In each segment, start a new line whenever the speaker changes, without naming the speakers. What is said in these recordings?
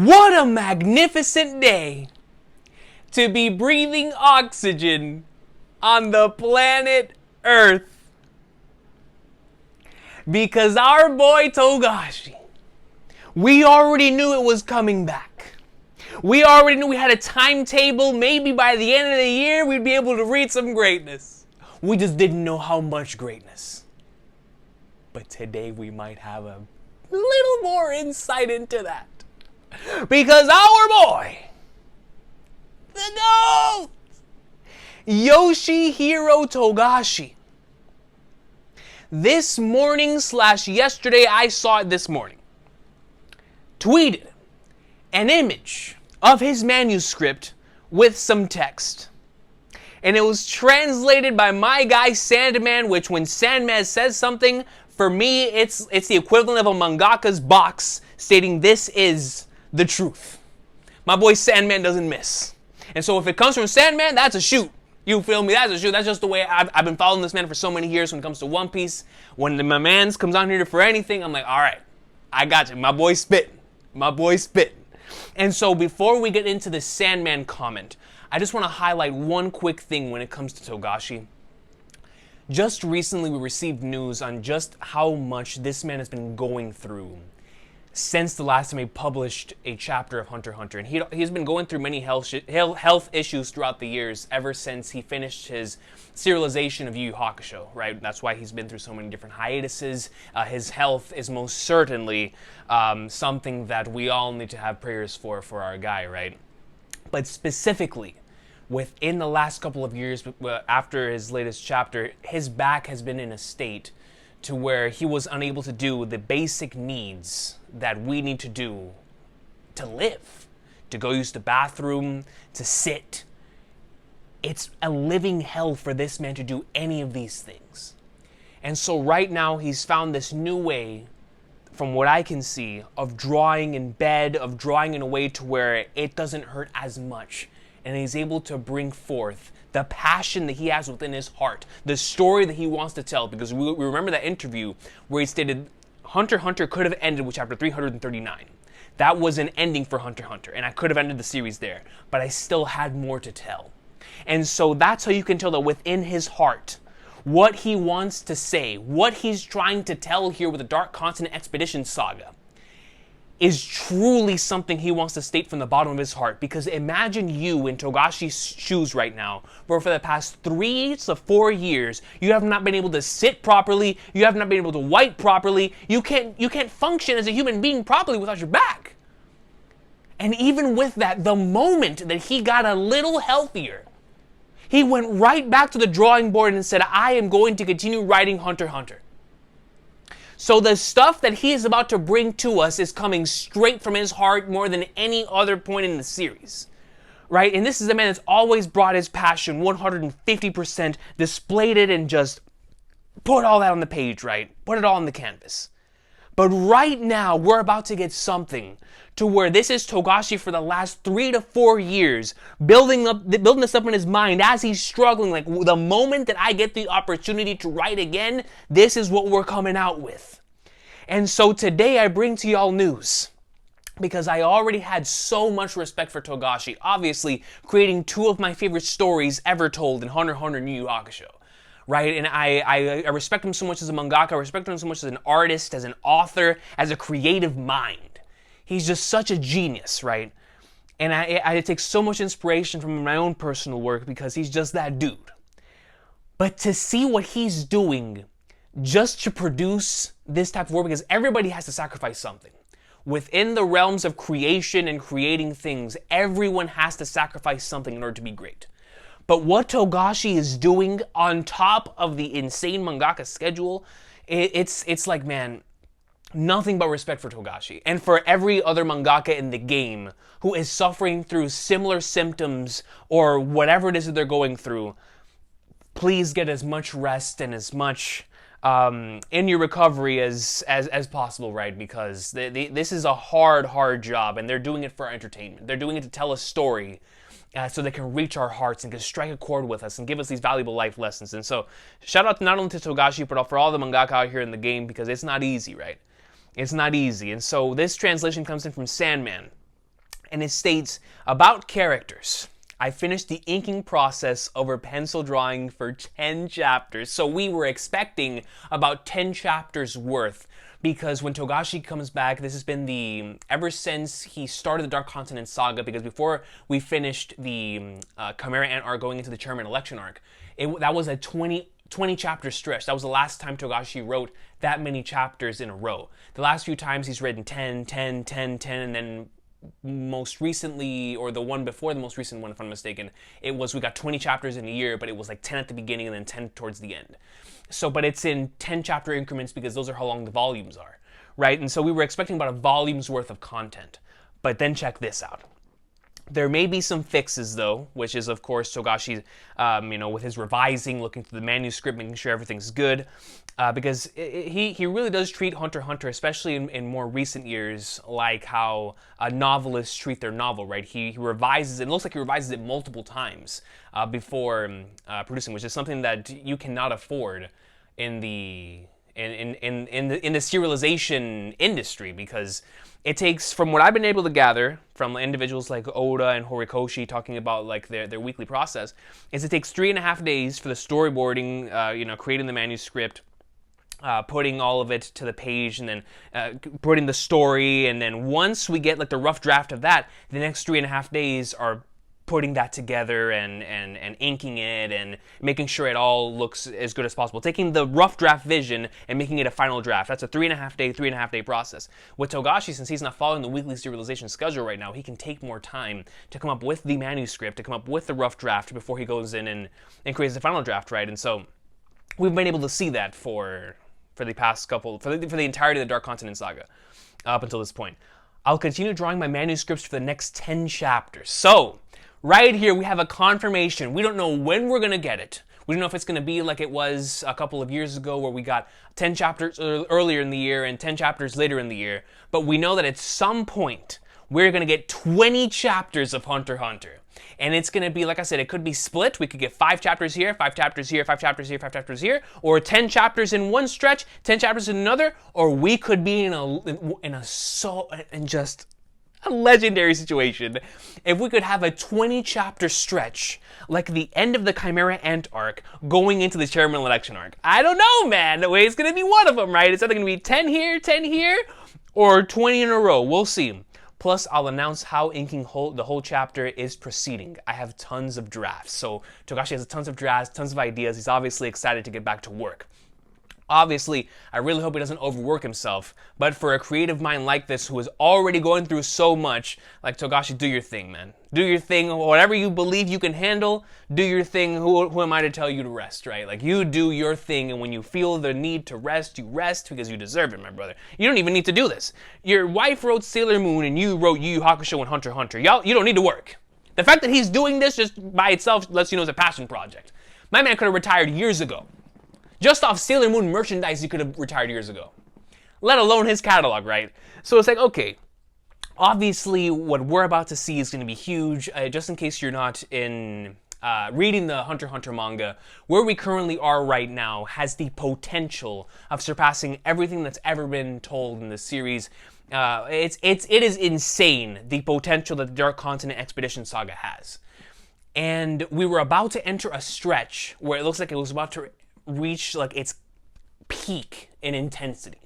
What a magnificent day to be breathing oxygen on the planet Earth. Because our boy Togashi, we already knew it was coming back. We already knew we had a timetable. Maybe by the end of the year, we'd be able to reach some greatness. We just didn't know how much greatness. But today we might have a little more insight into that. Because our boy, the GOAT, Yoshihiro Togashi, this morning / yesterday, I saw it this morning, tweeted an image of his manuscript with some text. And it was translated by my guy Sandman, which when Sandman says something, for me, it's the equivalent of a mangaka's box stating this is the truth. My boy Sandman doesn't miss. And so if it comes from Sandman, that's a shoot. You feel me? That's a shoot. That's just the way I've been following this man for so many years when it comes to One Piece. When my mans comes on here for anything, I'm like, all right, I got you. My boy's spitting. My boy's spitting. And so before we get into the Sandman comment, I just want to highlight one quick thing when it comes to Togashi. Just recently, we received news on just how much this man has been going through since the last time he published a chapter of Hunter x Hunter. And he's been going through many health issues throughout the years ever since he finished his serialization of Yu Yu Hakusho, right? That's why he's been through so many different hiatuses. His health is most certainly something that we all need to have prayers for our guy, right? But specifically, within the last couple of years after his latest chapter, his back has been in a state to where he was unable to do the basic needs that we need to do to live. To go use the bathroom, to sit. It's a living hell for this man to do any of these things. And so right now he's found this new way, from what I can see, of drawing in bed, of drawing in a way to where it doesn't hurt as much. And he's able to bring forth the passion that he has within his heart, the story that he wants to tell. Because we remember that interview where he stated Hunter x Hunter could have ended with chapter 339. That was an ending for Hunter x Hunter, and I could have ended the series there, but I still had more to tell. And so that's how you can tell that within his heart, what he wants to say, what he's trying to tell here with the Dark Continent Expedition saga, is truly something he wants to state from the bottom of his heart. Because imagine you in Togashi's shoes right now, where for the past 3 to 4 years, you have not been able to sit properly, you have not been able to wipe properly, you can't function as a human being properly without your back. And even with that, the moment that he got a little healthier, he went right back to the drawing board and said, I am going to continue writing Hunter x Hunter. So the stuff that he is about to bring to us is coming straight from his heart more than any other point in the series, right? And this is a man that's always brought his passion 150%, displayed it, and just put all that on the page, right? Put it all on the canvas. But right now, we're about to get something to where this is Togashi for the last 3 to 4 years, building this up in his mind as he's struggling. Like, the moment that I get the opportunity to write again, this is what we're coming out with. And so today I bring to y'all news, because I already had so much respect for Togashi, obviously creating 2 of my favorite stories ever told in Hunter x Hunter and Yu Yu Hakusho. Right? And I respect him so much as a mangaka, I respect him so much as an artist, as an author, as a creative mind. He's just such a genius, right? And I take so much inspiration from my own personal work because he's just that dude. But to see what he's doing just to produce this type of work, because everybody has to sacrifice something. Within the realms of creation and creating things, everyone has to sacrifice something in order to be great. But what Togashi is doing on top of the insane mangaka schedule, it's like, man, nothing but respect for Togashi. And for every other mangaka in the game who is suffering through similar symptoms or whatever it is that they're going through, please get as much rest and as much in your recovery as possible, right? Because this is a hard job, and they're doing it for our entertainment. They're doing it to tell a story so they can reach our hearts and can strike a chord with us and give us these valuable life lessons. And so, shout out not only to Togashi, but for all the mangaka out here in the game, because it's not easy, right? It's not easy. And so this translation comes in from Sandman. And it states, about characters. I finished the inking process over pencil drawing for 10 chapters. So we were expecting about 10 chapters worth, because when Togashi comes back, this has been ever since he started the Dark Continent saga, because before we finished the Chimera Ant arc going into the chairman election arc, that was a 20 chapter stretch. That was the last time Togashi wrote that many chapters in a row. The last few times he's written 10, 10, 10, 10, and then most recently, or the one before the most recent one, if I'm not mistaken, we got 20 chapters in a year, but it was like 10 at the beginning and then 10 towards the end. So, but it's in 10 chapter increments because those are how long the volumes are, right? And so we were expecting about a volume's worth of content. But then check this out. There may be some fixes, though, which is, of course, Togashi, with his revising, looking through the manuscript, making sure everything's good, because he really does treat Hunter x Hunter, especially in more recent years, like how novelists treat their novel, right? He revises it. It looks like he revises it multiple times before producing, which is something that you cannot afford in the serialization industry, because it takes, from what I've been able to gather from individuals like Oda and Horikoshi talking about like their weekly process, is it takes 3.5 days for the storyboarding, creating the manuscript, putting all of it to the page, and then putting the story, and then once we get like the rough draft of that, the next 3.5 days are putting that together and inking it and making sure it all looks as good as possible. Taking the rough draft vision and making it a final draft. That's a 3.5 day process. With Togashi, since he's not following the weekly serialization schedule right now, he can take more time to come up with the manuscript, to come up with the rough draft before he goes in and creates the final draft, right? And so we've been able to see that for the past couple, for the entirety of the Dark Continent saga up until this point. I'll continue drawing my manuscripts for the next 10 chapters. So, right here, we have a confirmation. We don't know when we're going to get it. We don't know if it's going to be like it was a couple of years ago where we got 10 chapters earlier in the year and 10 chapters later in the year. But we know that at some point, we're going to get 20 chapters of Hunter x Hunter. And it's going to be, like I said, it could be split. We could get 5 chapters here, 5 chapters here, 5 chapters here, 5 chapters here, or 10 chapters in one stretch, 10 chapters in another, or we could be in just a legendary situation if we could have a 20 chapter stretch like the end of the Chimera Ant arc going into the chairman election arc. I don't know, man. It's going to be one of them, right? It's either going to be 10 here, or 20 in a row. We'll see. Plus, I'll announce how inking the whole chapter is proceeding. I have tons of drafts. So Togashi has tons of drafts, tons of ideas. He's obviously excited to get back to work. Obviously, I really hope he doesn't overwork himself, but for a creative mind like this who is already going through so much, like, Togashi, do your thing, man. Do your thing. Whatever you believe you can handle, do your thing. Who am I to tell you to rest, right? Like, you do your thing, and when you feel the need to rest, you rest because you deserve it, my brother. You don't even need to do this. Your wife wrote Sailor Moon, and you wrote Yu Yu Hakusho and Hunter x Hunter. Y'all, you don't need to work. The fact that he's doing this just by itself lets you know it's a passion project. My man could have retired years ago. Just off Sailor Moon merchandise, he could have retired years ago. Let alone his catalog, right? So it's like, okay, obviously what we're about to see is going to be huge. Just in case you're not reading the Hunter x Hunter manga, where we currently are right now has the potential of surpassing everything that's ever been told in the series. It is insane, the potential that the Dark Continent Expedition saga has. And we were about to enter a stretch where it looks like it was about to reach like its peak in intensity,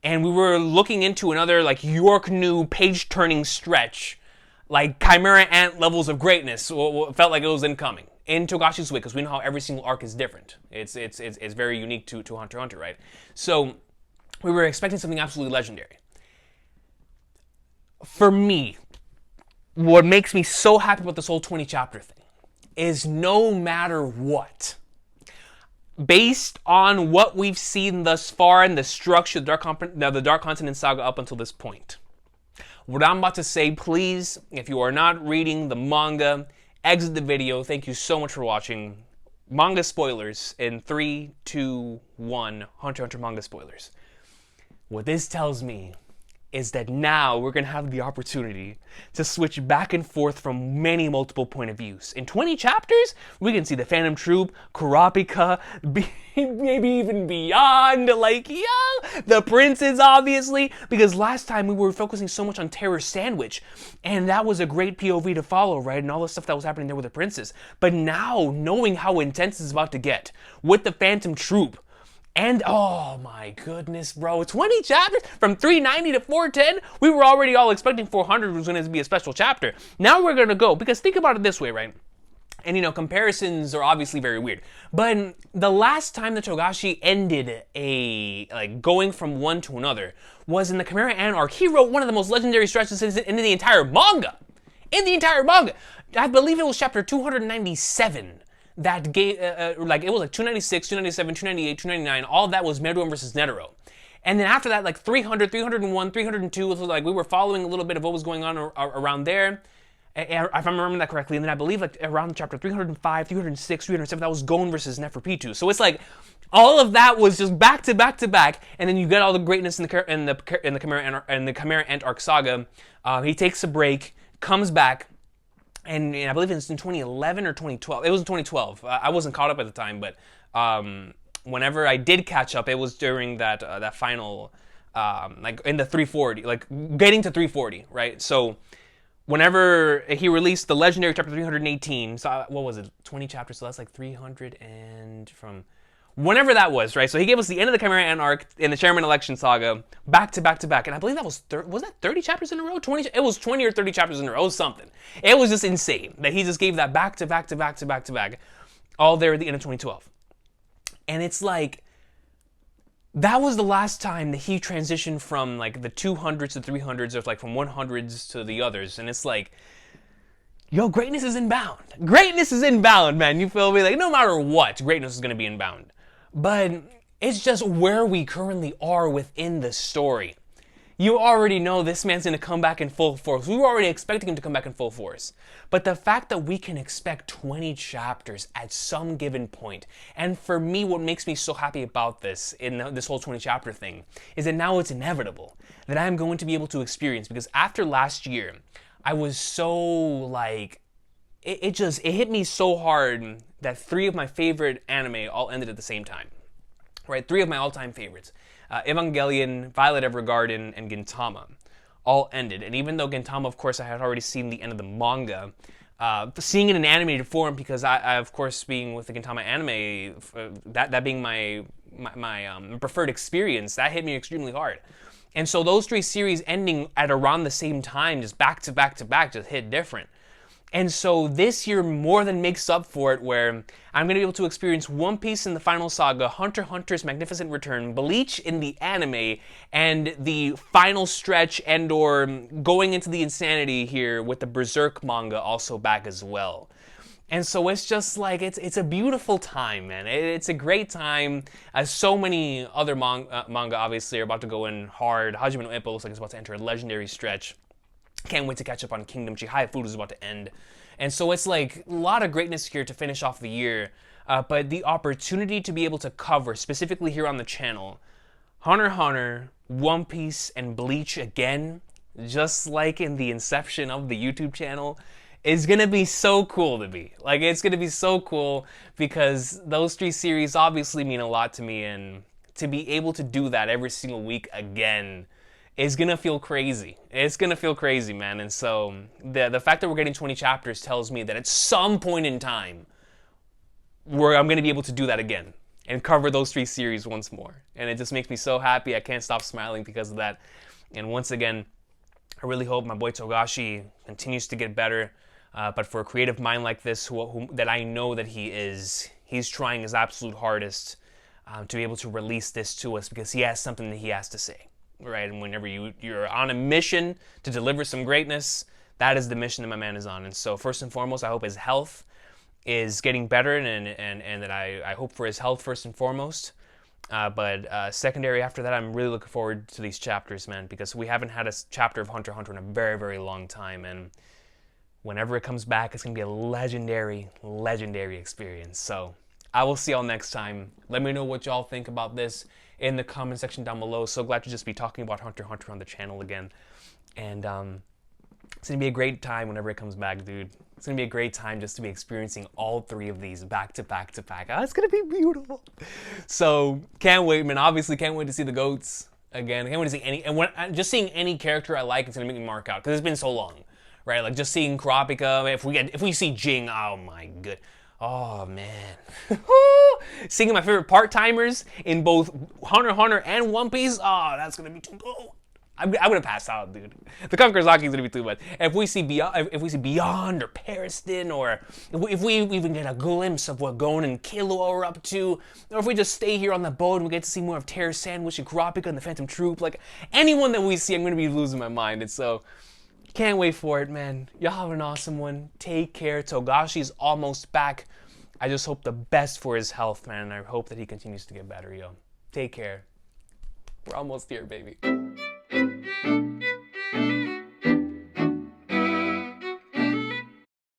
and we were looking into another like York New page-turning stretch, like Chimera Ant levels of greatness. It felt like it was incoming in Togashi's way, because we know how every single arc is different. It's very unique to Hunter x Hunter, right? So we were expecting something absolutely legendary. For me, what makes me so happy about this whole 20 chapter thing is no matter what, based on what we've seen thus far in the structure of the Dark Continent saga up until this point, what I'm about to say, please, if you are not reading the manga, exit the video. Thank you so much for watching. Manga spoilers in 3, 2, 1. Hunter x Hunter manga spoilers. What this tells me is that now we're going to have the opportunity to switch back and forth from many multiple point of views. In 20 chapters, we can see the Phantom Troop, Kurapika, maybe even beyond, like, yeah, the princes, obviously, because last time we were focusing so much on Terror Sandwich, and that was a great POV to follow, right, and all the stuff that was happening there with the princes. But now, knowing how intense it's about to get with the Phantom Troop, and oh my goodness, bro, 20 chapters from 390 to 410. We were already all expecting 400 was going to be a special chapter. Now we're going to go, because think about it this way, right? And comparisons are obviously very weird. But the last time the Togashi ended going from one to another was in the Chimera Ant arc. He wrote one of the most legendary stretches in the entire manga. I believe it was chapter 297. That gave, it was like 296, 297, 298, 299, all of that was Meruem versus Netero. And then after that, like 300, 301, 302, was like we were following a little bit of what was going on around there, if I'm remembering that correctly. And then I believe like around chapter 305, 306, 307, that was Gon versus Neferpitou. So it's like all of that was just back to back to back, and then you get all the greatness in the Chimera Ant arc saga. He takes a break, comes back. And I believe it's in 2011 or 2012. It was in 2012. I wasn't caught up at the time, but whenever I did catch up, it was during that final, like in the 340, like getting to 340, right? So whenever he released the legendary chapter 318, so what was it, 20 chapters, so that's like 300 and from... Whenever that was, right? So he gave us the end of the Chimera Ant arc in the Chairman Election Saga, back to back to back. And I believe that was that 30 chapters in a row? 20? It was 20 or 30 chapters in a row, something. It was just insane that he just gave that back to back to back to back to back, all there at the end of 2012. And it's like, that was the last time that he transitioned from like the 200s to 300s, or like from 100s to the others. And it's like, yo, greatness is inbound. Greatness is inbound, man. You feel me? Like, no matter what, greatness is going to be inbound. But it's just where we currently are within the story. You already know this man's going to come back in full force. We were already expecting him to come back in full force. But the fact that we can expect 20 chapters at some given point, and for me, what makes me so happy about this, in this whole 20 chapter thing, is that now it's inevitable that I'm going to be able to experience, because after last year, I was so like, it hit me so hard that 3 of my favorite anime all ended at the same time, right? 3 of my all-time favorites, Evangelion, Violet Evergarden, and Gintama, all ended. And even though Gintama, of course, I had already seen the end of the manga, seeing it in animated form, because I of course, being with the Gintama anime, that being my preferred experience, that hit me extremely hard. And so those 3 series ending at around the same time, just back to back to back, just hit different. And so this year more than makes up for it, where I'm going to be able to experience One Piece in the final saga, Hunter x Hunter's Magnificent Return, Bleach in the anime, and the final stretch and/or going into the insanity here with the Berserk manga also back as well. And so it's just like, it's a beautiful time, man. It's a great time, as so many other manga obviously are about to go in hard. Hajime no Ippo looks like it's about to enter a legendary stretch. Can't wait to catch up on Kingdom. Chihaya Food is about to end. And so it's like a lot of greatness here to finish off the year. But the opportunity to be able to cover, specifically here on the channel, Hunter x Hunter, One Piece, and Bleach again, just like in the inception of the YouTube channel, is gonna be so cool to me. Like, it's gonna be so cool, because those 3 series obviously mean a lot to me, and to be able to do that every single week again is gonna feel crazy. It's gonna feel crazy, man. And so the fact that we're getting 20 chapters tells me that at some point in time, I'm gonna be able to do that again and cover those 3 series once more. And it just makes me so happy. I can't stop smiling because of that. And once again, I really hope my boy Togashi continues to get better. But for a creative mind like this, that I know that he is, he's trying his absolute hardest to be able to release this to us, because he has something that he has to say. Right, and whenever you're on a mission to deliver some greatness, that is the mission that my man is on. And so first and foremost, I hope his health is getting better, and that I hope for his health first and foremost. But secondary after that, I'm really looking forward to these chapters, man, because we haven't had a chapter of Hunter x Hunter in a very, very long time. And whenever it comes back, it's going to be a legendary, legendary experience. So I will see y'all next time. Let me know what y'all think about this in the comment section down below. So glad to just be talking about Hunter x Hunter on the channel again. And it's going to be a great time whenever it comes back, dude. It's going to be a great time just to be experiencing all 3 of these back to back to back. Oh, it's going to be beautiful. So, can't wait, man. Obviously, can't wait to see the goats again. I can't wait to see any, and just seeing any character I like, it's going to make me mark out, because it's been so long, right? Like, just seeing Kurapika, if we see Jing, oh my good. Oh, man. Seeing my favorite part-timers in both Hunter x Hunter and One Piece, oh, that's going to be too good. I'm gonna pass out, dude. The Conqueror's gonna be too much. If we see Beyond or Pariston, or if we even get a glimpse of what Gon and Killua are up to, or if we just stay here on the boat and we get to see more of Terra Sandwich and Kurapika and the Phantom Troop, like anyone that we see, I'm gonna be losing my mind. And so, can't wait for it, man. Y'all have an awesome one. Take care. Togashi's almost back. I just hope the best for his health, man. And I hope that he continues to get better, yo. Take care. We're almost here, baby.